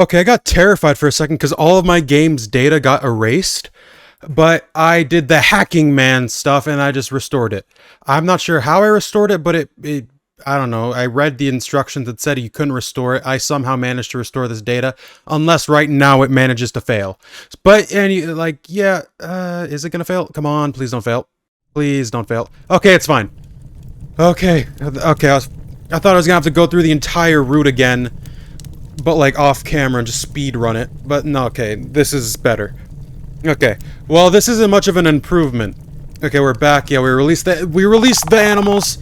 Okay, I got terrified for a second because all of my game's data got erased, but I did the hacking man stuff and I just restored it. I'm not sure how I restored it, but it I don't know. I read the instructions that said you couldn't restore it. I somehow managed to restore this data, unless right now it manages to fail. But, and like, yeah, is it gonna fail? Come on, please don't fail. Please don't fail. Okay, it's fine. Okay, okay, I thought I was gonna have to go through the entire route again, but like off camera and just speed run it. But no, okay, this is better. Okay, well, this isn't much of an improvement. Okay, we're back. Yeah, we released the animals.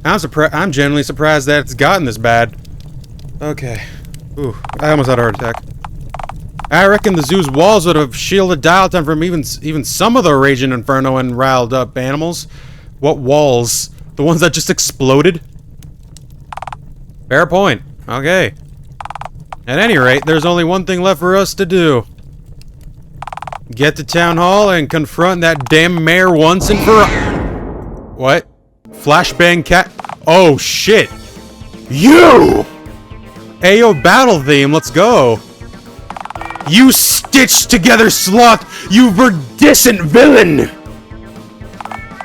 I'm genuinely surprised that it's gotten this bad. Okay. Ooh, I almost had a heart attack. I reckon the zoo's walls would have shielded Dialtown from even some of the raging inferno and riled up animals. What walls? The ones that just exploded? Fair point. Okay. At any rate, there's only one thing left for us to do. Get to town hall and confront that damn mayor once and for all. What? Flashbang cat. Oh shit. You! Ayo, battle theme, let's go. You stitched together sloth, you verdicent villain!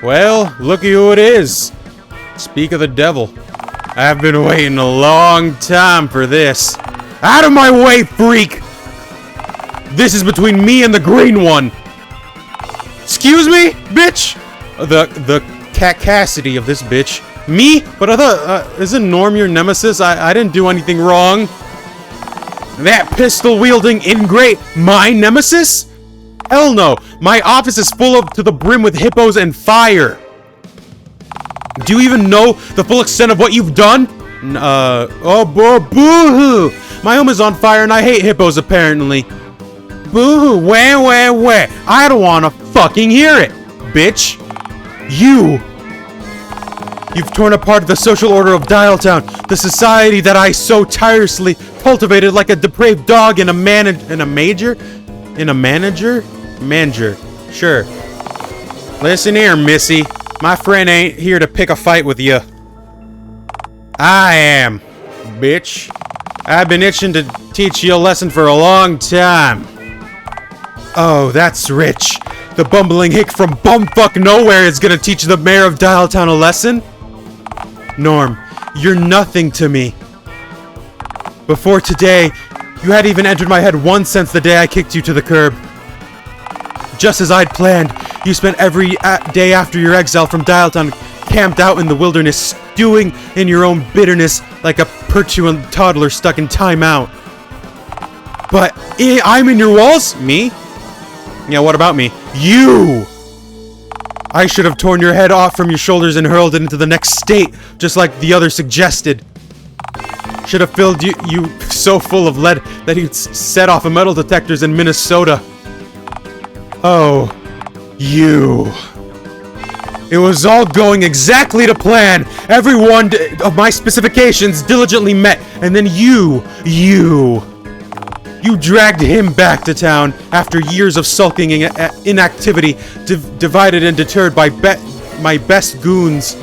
Well, looky who it is. Speak of the devil. I've been waiting a long time for this. Out of my way, freak! This is between me and the green one. Excuse me, bitch? The Cassidy of this bitch. Me? But I thought, isn't Norm your nemesis? I didn't do anything wrong. That pistol-wielding ingrate, my nemesis? Hell no. My office is full of to the brim with hippos and fire. Do you even know the full extent of what you've done? Oh, boo-hoo. My home is on fire and I hate hippos, apparently. Boo-hoo, wah. I don't wanna fucking hear it, bitch. You've torn apart the social order of Dialtown, the society that I so tirelessly cultivated like a depraved dog in a manger? Sure. Listen here, missy. My friend ain't here to pick a fight with you. I am, bitch. I've been itching to teach you a lesson for a long time. Oh, that's rich. The bumbling hick from bumfuck nowhere is gonna teach the mayor of Dialtown a lesson? Norm, you're nothing to me. Before today, you hadn't even entered my head once since the day I kicked you to the curb. Just as I'd planned, you spent every day after your exile from Dialtown camped out in the wilderness, stewing in your own bitterness like a petulant toddler stuck in timeout. But I'm in your walls? Me? Yeah, what about me? You! I should have torn your head off from your shoulders and hurled it into the next state, just like the other suggested. Should have filled you so full of lead that you'd set off metal detectors in Minnesota. Oh, you. It was all going exactly to plan. Every one of my specifications diligently met, and then you dragged him back to town after years of sulking and inactivity, divided and deterred by my best goons.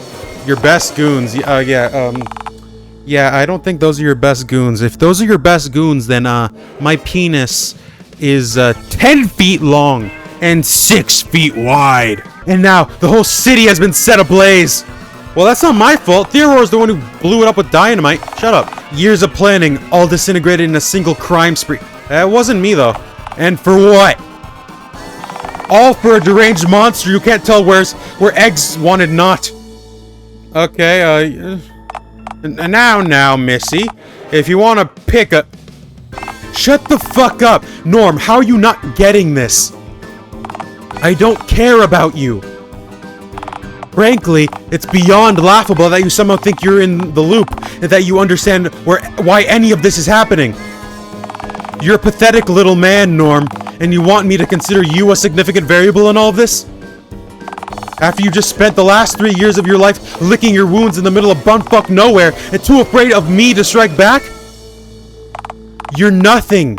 Your best goons? Yeah, I don't think those are your best goons. If those are your best goons, then my penis is 10 feet long and 6 feet wide. And now the whole city has been set ablaze. Well, that's not my fault. Theoro's the one who blew it up with dynamite. Shut up. Years of planning, all disintegrated in a single crime spree. That wasn't me, though. And for what? All for a deranged monster who can't tell where eggs wanted not. Okay, now, missy. If you want to pick a... Shut the fuck up! Norm, how are you not getting this? I don't care about you. Frankly, it's beyond laughable that you somehow think you're in the loop and that you understand why any of this is happening. You're a pathetic little man, Norm, and you want me to consider you a significant variable in all of this? After you just spent the last 3 years of your life licking your wounds in the middle of bumfuck nowhere and too afraid of me to strike back? You're nothing.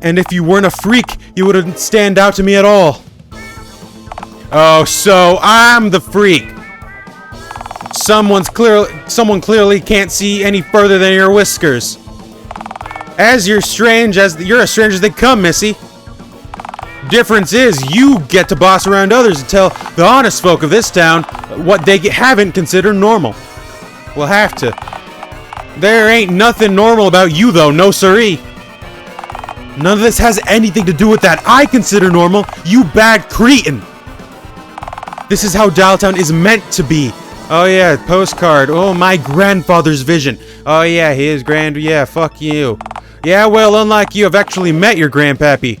And if you weren't a freak, you wouldn't stand out to me at all. Oh, so I'm the freak. Someone clearly can't see any further than your whiskers. You're as strange as they come, Missy. Difference is, you get to boss around others and tell the honest folk of this town what they haven't considered normal. We'll have to. There ain't nothing normal about you, though, no siree. None of this has anything to do with that I consider normal, you bad cretin. This is how Dialtown is meant to be. Oh yeah, postcard. Oh, my grandfather's vision. Oh yeah, his yeah, fuck you. Yeah, well, unlike you, I've actually met your grandpappy.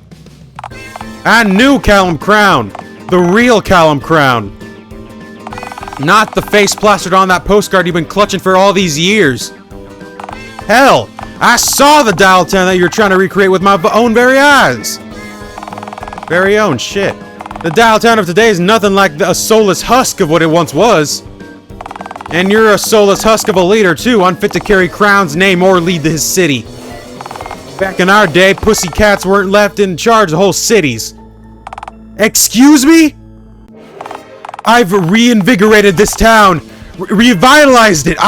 I knew Callum Crown. The real Callum Crown. Not the face plastered on that postcard you've been clutching for all these years. Hell, I saw the Dialtown that you're trying to recreate with my own very eyes. Very own shit. The Dialtown of today is nothing like a soulless husk of what it once was. And you're a soulless husk of a leader too, unfit to carry Crown's name or lead his city. Back in our day, pussycats weren't left in charge of whole cities. Excuse me? I've reinvigorated this town, revitalized it.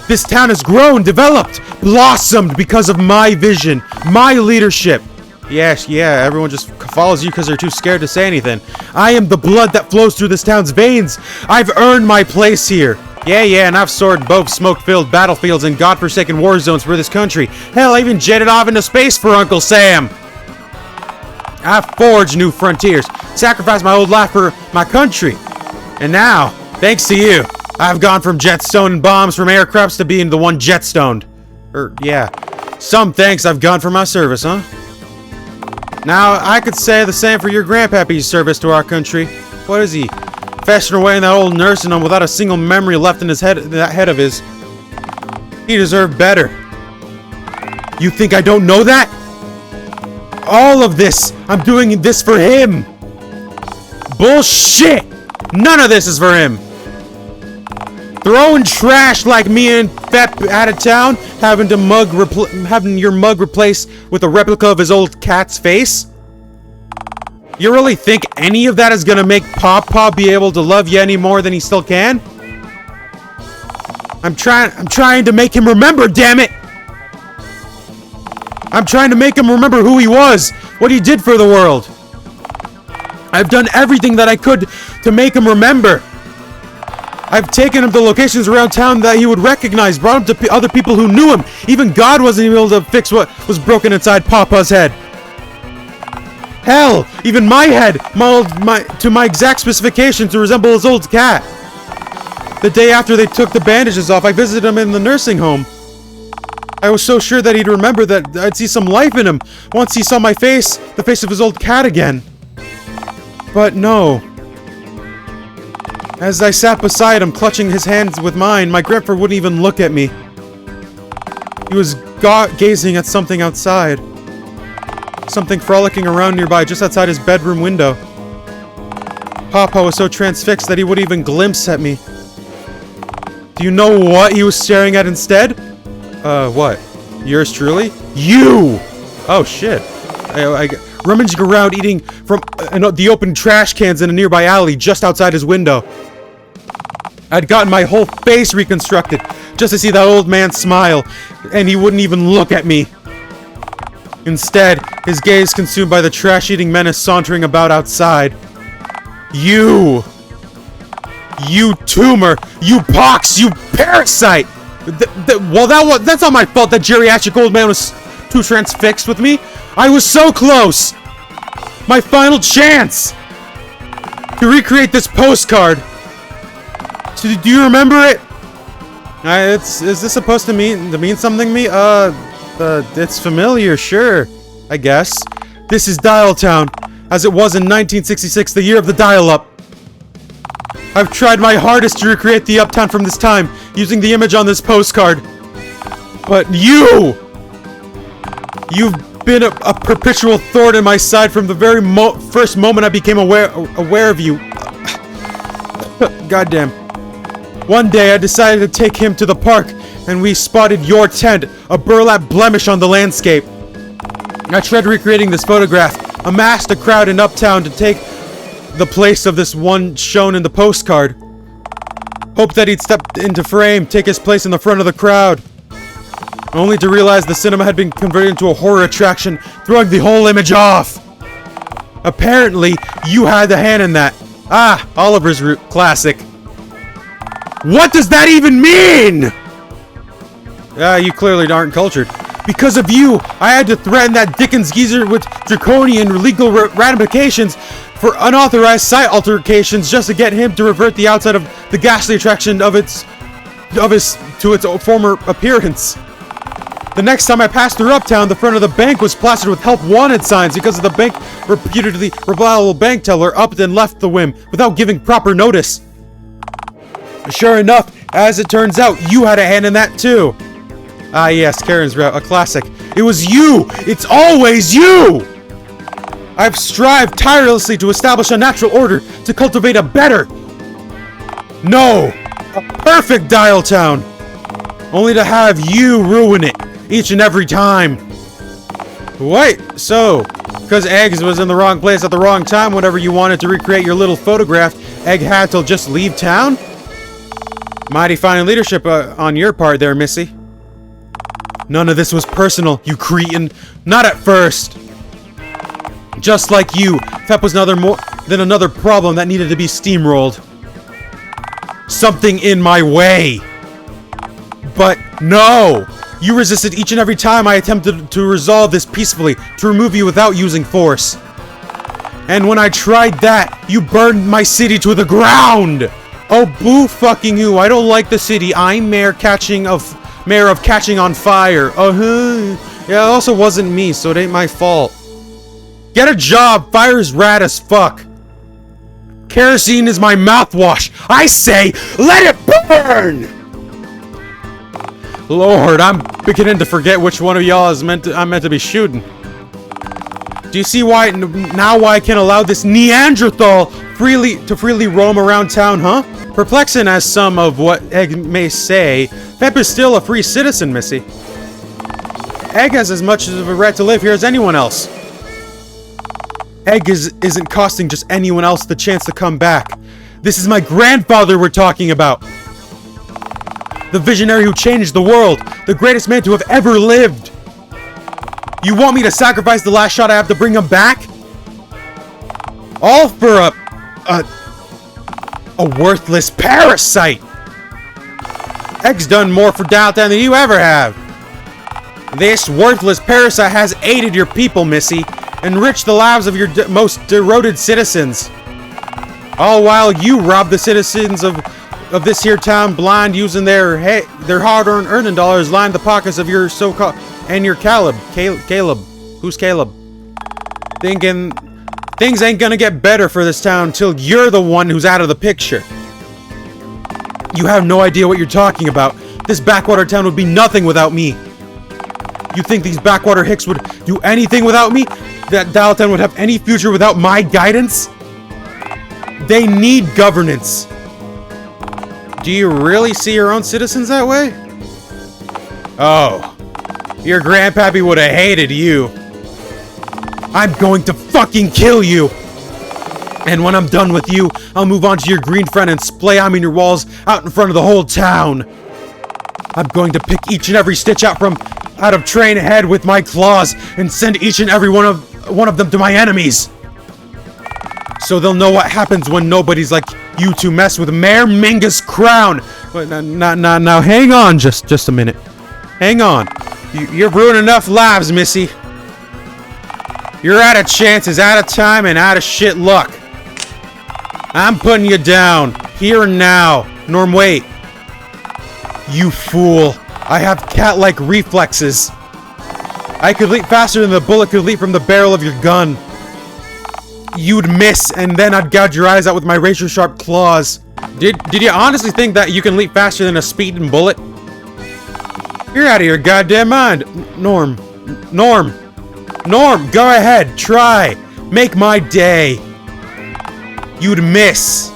This town has grown, developed, blossomed because of my vision, my leadership. Yes, yeah, everyone just follows you because they're too scared to say anything. I am the blood that flows through this town's veins. I've earned my place here. Yeah, and I've soared both smoke-filled battlefields and godforsaken war zones for this country. Hell, I even jetted off into space for Uncle Sam. I've forged new frontiers, sacrificed my old life for my country. And now, thanks to you, I've gone from jetstoning bombs from aircrafts to being the one jetstoned. Yeah. Some thanks I've gone for my service, huh? Now, I could say the same for your grandpappy's service to our country. What is he? Festering away in that old nursing home without a single memory left in his head, that head of his. He deserved better. You think I don't know that? All of this, I'm doing this for him. Bullshit! None of this is for him. Throwing trash like me and Fep out of town, having your mug replaced with a replica of his old cat's face? You really think any of that is gonna make Pawpaw be able to love you any more than he still can? I'm trying to make him remember, damn it! I'm trying to make him remember who he was, what he did for the world. I've done everything that I could to make him remember. I've taken him to locations around town that he would recognize, brought him to other people who knew him. Even God wasn't even able to fix what was broken inside Pawpaw's head. Hell, even my head, molded to my exact specifications to resemble his old cat. The day after they took the bandages off, I visited him in the nursing home. I was so sure that he'd remember that I'd see some life in him once he saw my face, the face of his old cat again. But no. As I sat beside him, clutching his hands with mine, my grandpa wouldn't even look at me. He was gazing at something outside. Something frolicking around nearby, just outside his bedroom window. Pawpaw was so transfixed that he wouldn't even glimpse at me. Do you know what he was staring at instead? What? Yours truly? You! Oh, shit. I rummaging around eating from the open trash cans in a nearby alley just outside his window. I'd gotten my whole face reconstructed just to see that old man smile, and he wouldn't even look at me. Instead, his gaze consumed by the trash-eating menace sauntering about outside. You tumor! You pox! You parasite! That's not my fault that geriatric old man was too transfixed with me. I was so close! My final chance! To recreate this postcard! Do you remember it? Is this supposed to mean something to me? It's familiar, sure. I guess. This is Dialtown, as it was in 1966, the year of the dial-up. I've tried my hardest to recreate the uptown from this time, using the image on this postcard. But you've been a perpetual thorn in my side from the very first moment I became aware of you. Goddamn. One day I decided to take him to the park, and we spotted your tent, a burlap blemish on the landscape. I tried recreating this photograph, amassed a crowd in uptown to take the place of this one shown in the postcard. Hoped that he'd step into frame, take his place in the front of the crowd. Only to realize the cinema had been converted into a horror attraction, throwing the whole image off. Apparently, you had the hand in that. Ah, Oliver's Root, classic. What does that even mean? You clearly aren't cultured. Because of you, I had to threaten that Dickens geezer with draconian legal ramifications for unauthorized site altercations just to get him to revert the outside of the ghastly attraction to its former appearance. The next time I passed through Uptown, the front of the bank was plastered with help wanted signs because of the bank reputedly reliable bank teller upped and left the whim without giving proper notice. Sure enough, as it turns out, you had a hand in that too. Ah yes, Karen's route, a classic. It was you! It's always you! I've strived tirelessly to establish a natural order, to cultivate a better, no, a perfect Dialtown, only to have you ruin it, each and every time. Wait, so, because Eggs was in the wrong place at the wrong time whenever you wanted to recreate your little photograph, Egg had to just leave town? Mighty fine leadership on your part there, Missy. None of this was personal, you cretin. Not at first. Just like you, Fep was another problem that needed to be steamrolled. Something in my way. But no! You resisted each and every time I attempted to resolve this peacefully, to remove you without using force. And when I tried that, you burned my city to the ground! Oh, boo fucking who, I don't like the city. I'm mayor of catching on fire. Yeah, it also wasn't me, so it ain't my fault. Get a job! Fire's rad as fuck! Kerosene is my mouthwash! I say, let it burn! Lord, I'm beginning to forget which one of y'all I'm meant to be shooting. Do you see why I can allow this Neanderthal freely roam around town, huh? Perplexing as some of what Egg may say, Pep is still a free citizen, Missy. Egg has as much of a right to live here as anyone else. Egg isn't costing just anyone else the chance to come back. This is my grandfather we're talking about. The visionary who changed the world. The greatest man to have ever lived. You want me to sacrifice the last shot I have to bring him back? All for a worthless parasite! Egg's done more for Dialtown than you ever have. This worthless parasite has aided your people, Missy. Enriched the lives of your most devoted citizens. All while you rob the citizens of this here town blind, using their hard-earned earning dollars line the pockets of your so-called and your Caleb. Who's Caleb? Thinking things ain't gonna get better for this town till you're the one who's out of the picture. You have no idea what you're talking about. This backwater town would be nothing without me. You think these backwater hicks would do anything without me? That Dialtown would have any future without my guidance? They need governance. Do you really see your own citizens that way? Oh. Your grandpappy would have hated you. I'm going to fucking kill you! And when I'm done with you, I'll move on to your green friend and splay on your walls out in front of the whole town. I'm going to pick each and every stitch out of train head with my claws and send each and every one of them to my enemies. So they'll know what happens when nobodies like you two mess with Mayor Mingus' crown. But now hang on just a minute. Hang on. You've ruined enough lives, Missy. You're out of chances, out of time, and out of shit luck. I'm putting you down. Here and now. Norm, wait. You fool. I have cat-like reflexes. I could leap faster than the bullet could leap from the barrel of your gun. You'd miss, and then I'd gouge your eyes out with my razor-sharp claws. Did you honestly think that you can leap faster than a speeding bullet? You're out of your goddamn mind. Norm, go ahead, try. Make my day. You'd miss.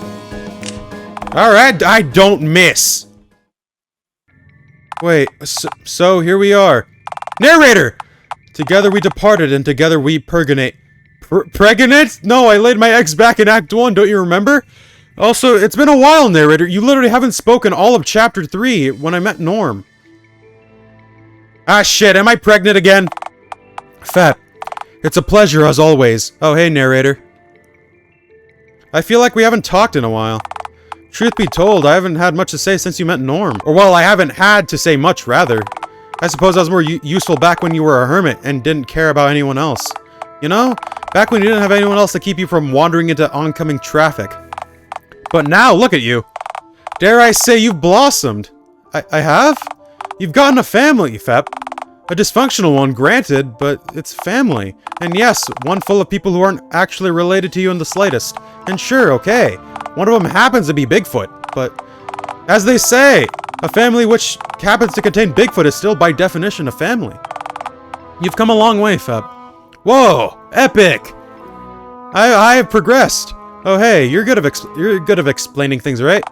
Alright, I don't miss. Wait, so here we are. Narrator! Together we departed, and together we purginate. Pregnant? No, I laid my eggs back in Act 1, don't you remember? Also, it's been a while, narrator. You literally haven't spoken all of Chapter 3 when I met Norm. Ah, shit. Am I pregnant again? Fat. It's a pleasure, as always. Oh, hey, narrator. I feel like we haven't talked in a while. Truth be told, I haven't had much to say since you met Norm. Or, well, I haven't had to say much, rather. I suppose I was more useful back when you were a hermit and didn't care about anyone else. You know? Back when you didn't have anyone else to keep you from wandering into oncoming traffic. But now, look at you. Dare I say you've blossomed. I have? You've gotten a family, Fep. A dysfunctional one, granted, but it's family. And yes, one full of people who aren't actually related to you in the slightest. And sure, okay, one of them happens to be Bigfoot, but as they say, a family which happens to contain Bigfoot is still by definition a family. You've come a long way, Feb. Whoa, epic! I have progressed. Oh hey, you're good of explaining things, right?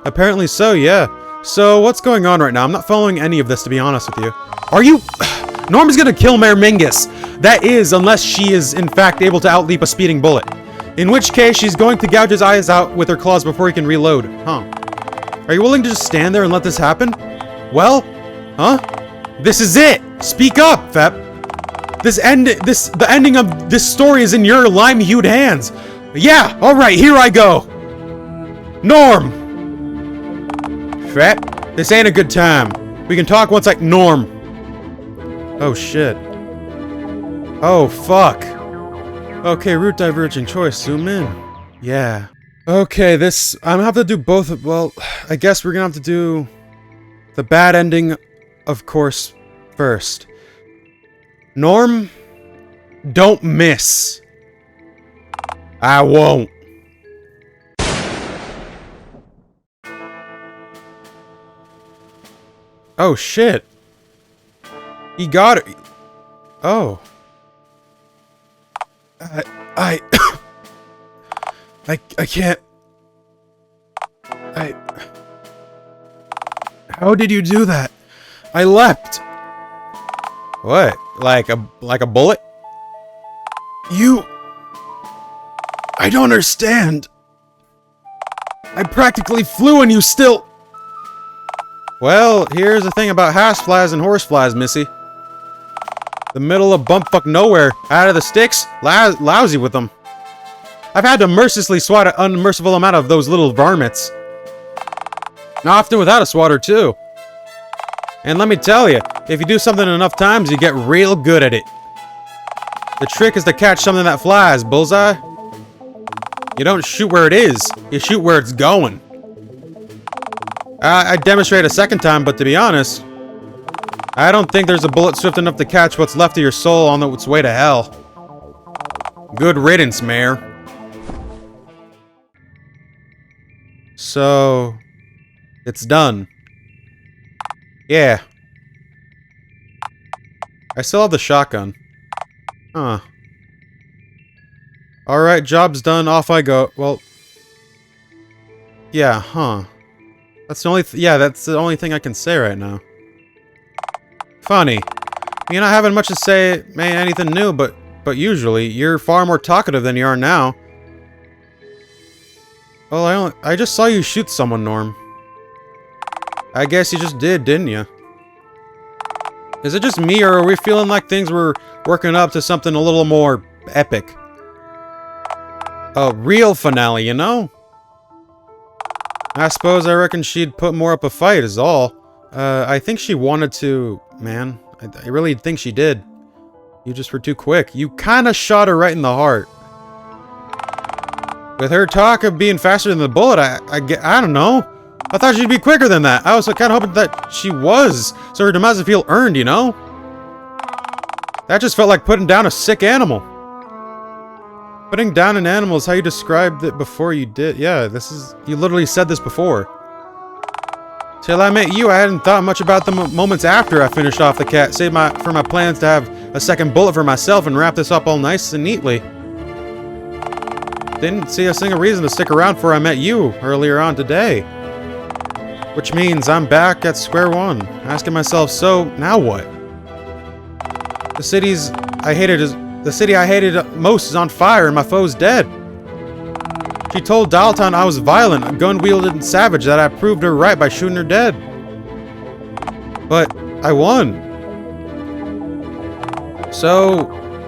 Apparently so, yeah. So what's going on right now? I'm not following any of this, to be honest with you. Are you? Norm is gonna kill Mayor Mingus. That is, unless she is in fact able to outleap a speeding bullet. In which case, she's going to gouge his eyes out with her claws before he can reload. Huh. Are you willing to just stand there and let this happen? Well? Huh? This is it! Speak up, Fep! The ending of this story is in your lime-hued hands. Yeah, alright, here I go! Norm! Fep, this ain't a good time. We can talk once Norm. Oh shit. Oh fuck. Okay, route diverging choice, zoom in. Yeah. Okay, I'm gonna have to do both, well, I guess we're gonna have to do the bad ending, of course, first. Norm, don't miss. I won't. Oh shit. He got it. Oh. I can't. How did you do that? I leapt. What? Like a bullet? I don't understand. I practically flew and you still... Well, here's the thing about houseflies and horseflies, missy. The middle of bumfuck nowhere, out of the sticks, lousy with them. I've had to mercilessly swat an unmerciful amount of those little varmints. Often without a swatter, too. And let me tell you, if you do something enough times, you get real good at it. The trick is to catch something that flies, bullseye. You don't shoot where it is, you shoot where it's going. I demonstrate a second time, but to be honest, I don't think there's a bullet swift enough to catch what's left of your soul on its way to hell. Good riddance, Mayor. So... it's done. Yeah. I still have the shotgun. Huh. Alright, job's done, off I go. Well... yeah, huh. That's the only that's the only thing I can say right now. Funny. You're not having much to say, anything new, but usually, you're far more talkative than you are now. Well, I just saw you shoot someone, Norm. I guess you just did, didn't you? Is it just me, or are we feeling like things were working up to something a little more epic? A real finale, you know? I reckon she'd put more up a fight, is all. I think she wanted to, man. I really think she did. You just were too quick. You kinda shot her right in the heart. With her talk of being faster than the bullet, I don't know. I thought she'd be quicker than that. I was kind of hoping that she was, so her demise would feel earned, you know? That just felt like putting down a sick animal. Putting down an animal is how you described it before you did. Yeah, you literally said this before. Till I met you, I hadn't thought much about the moments after I finished off the cat, save for my plans to have a second bullet for myself and wrap this up all nice and neatly. Didn't see a single reason to stick around before I met you earlier on today. Which means I'm back at square one, asking myself, so, now what? The city I hated most is on fire and my foe's dead. She told Dialtown I was violent, a gun-wielding savage, that I proved her right by shooting her dead. But I won. So,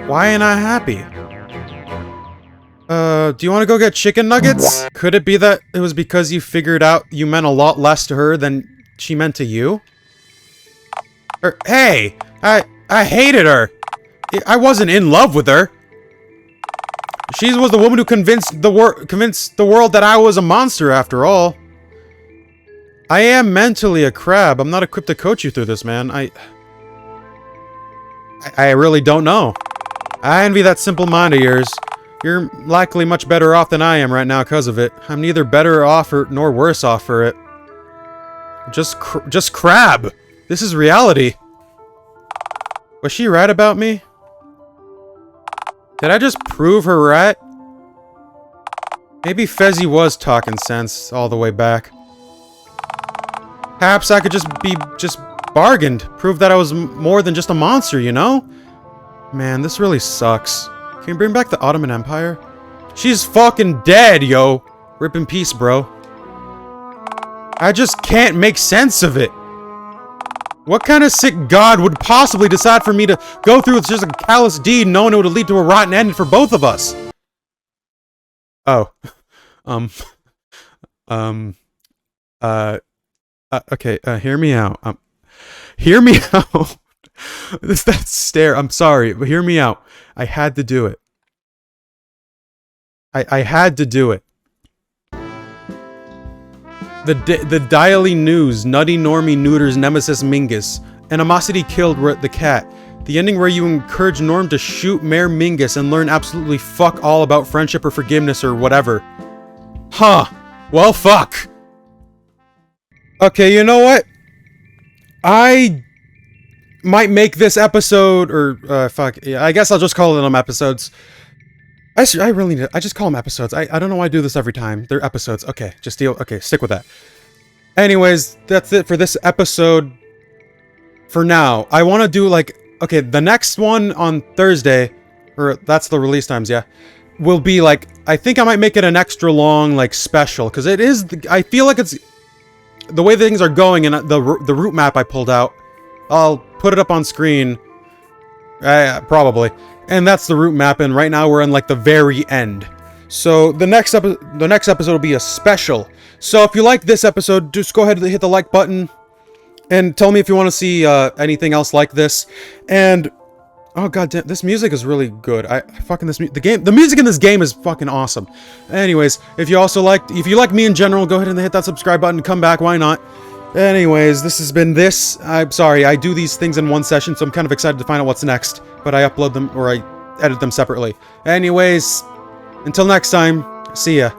why ain't I happy? Do you want to go get chicken nuggets? Could it be that it was because you figured out you meant a lot less to her than she meant to you? Or, hey! I hated her! I wasn't in love with her! She was the woman who convinced the world that I was a monster, after all. I am mentally a crab. I'm not equipped to coach you through this, man. I really don't know. I envy that simple mind of yours. You're likely much better off than I am right now because of it. I'm neither better off nor worse off for it. Just crab. This is reality. Was she right about me? Did I just prove her right? Maybe Fezzi was talking sense all the way back. Perhaps I could just bargained. Prove that I was more than just a monster, you know? Man, this really sucks. Can you bring back the Ottoman Empire? She's fucking dead, yo! Rip in peace, bro. I just can't make sense of it. What kind of sick god would possibly decide for me to go through with just a callous deed knowing it would lead to a rotten ending for both of us? Oh. Okay, hear me out. Hear me out. That stare, I'm sorry, but hear me out. I had to do it. I had to do it. The Daily News, Nutty Normie neuters Nemesis Mingus. Animosity killed the cat. The ending where you encourage Norm to shoot Mayor Mingus and learn absolutely fuck all about friendship or forgiveness or whatever. Huh. Well, fuck. Okay, you know what? I might make this episode, or, fuck, yeah, I guess I'll just call them episodes. I really need I just call them episodes. I don't know why I do this every time. They're episodes. Okay, okay, stick with that. Anyways, that's it for this episode. For now, I want to do, like, okay, the next one on Thursday, or that's the release times, yeah, will be, like, I think I might make it an extra long, like, special, because it is, I feel like it's, the way things are going, and the route map I pulled out, I'll put it up on screen, probably, and that's the route map, and right now we're in, like, the very end. So, the next episode will be a special. So, if you like this episode, just go ahead and hit the like button, and tell me if you want to see, anything else like this, and, oh god damn, this music is really good. The music in this game is fucking awesome. Anyways, if you like me in general, go ahead and hit that subscribe button and come back, why not? Anyways, this has been this. I'm sorry, I do these things in one session, so I'm kind of excited to find out what's next, but I upload them, or I edit them separately. Anyways, until next time, see ya.